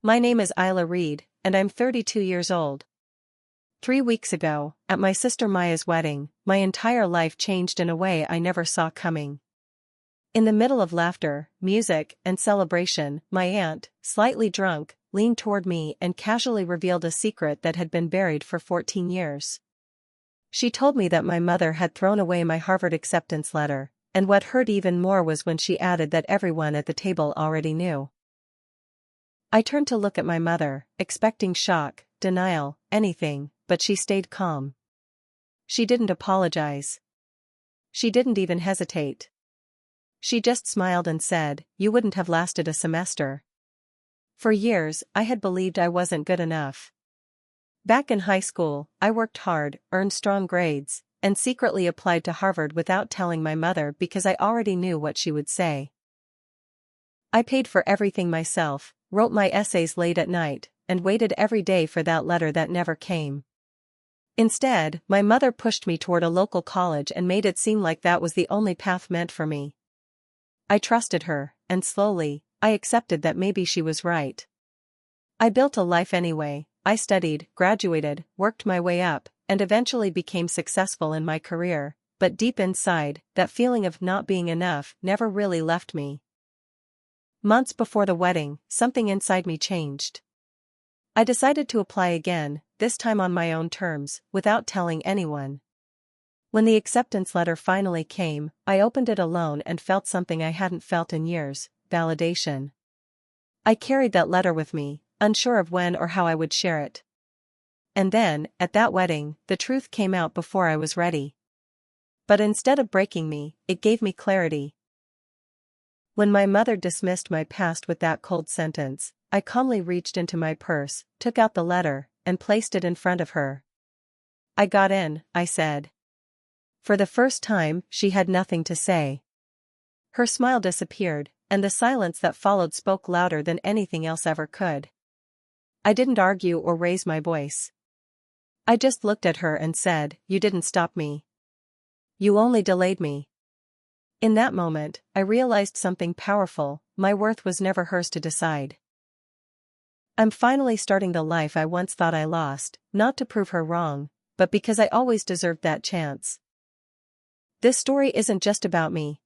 My name is Isla Reed, and I'm 32 years old. 3 weeks ago, at my sister Maya's wedding, my entire life changed in a way I never saw coming. In the middle of laughter, music, and celebration, my aunt, slightly drunk, leaned toward me and casually revealed a secret that had been buried for 14 years. She told me that my mother had thrown away my Harvard acceptance letter, and what hurt even more was when she added that everyone at the table already knew. I turned to look at my mother, expecting shock, denial, anything, but she stayed calm. She didn't apologize. She didn't even hesitate. She just smiled and said, "You wouldn't have lasted a semester." For years, I had believed I wasn't good enough. Back in high school, I worked hard, earned strong grades, and secretly applied to Harvard without telling my mother because I already knew what she would say. I paid for everything myself, wrote my essays late at night, and waited every day for that letter that never came. Instead, my mother pushed me toward a local college and made it seem like that was the only path meant for me. I trusted her, and slowly, I accepted that maybe she was right. I built a life anyway. I studied, graduated, worked my way up, and eventually became successful in my career, but deep inside, that feeling of not being enough never really left me. Months before the wedding, something inside me changed. I decided to apply again, this time on my own terms, without telling anyone. When the acceptance letter finally came, I opened it alone and felt something I hadn't felt in years: validation. I carried that letter with me, unsure of when or how I would share it. And then, at that wedding, the truth came out before I was ready. But instead of breaking me, it gave me clarity. When my mother dismissed my past with that cold sentence, I calmly reached into my purse, took out the letter, and placed it in front of her. "I got in," I said. For the first time, she had nothing to say. Her smile disappeared, and the silence that followed spoke louder than anything else ever could. I didn't argue or raise my voice. I just looked at her and said, "You didn't stop me. You only delayed me." In that moment, I realized something powerful: my worth was never hers to decide. I'm finally starting the life I once thought I lost, not to prove her wrong, but because I always deserved that chance. This story isn't just about me.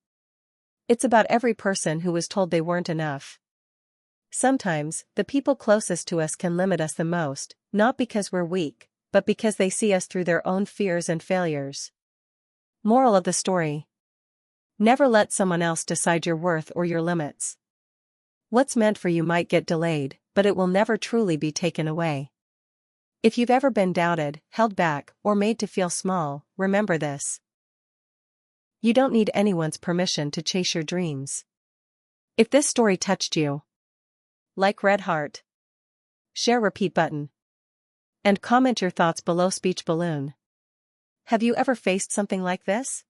It's about every person who was told they weren't enough. Sometimes, the people closest to us can limit us the most, not because we're weak, but because they see us through their own fears and failures. Moral of the story: never let someone else decide your worth or your limits. What's meant for you might get delayed, but it will never truly be taken away. If you've ever been doubted, held back, or made to feel small, remember this: you don't need anyone's permission to chase your dreams. If this story touched you, like red heart, share repeat button, and comment your thoughts below speech balloon. Have you ever faced something like this?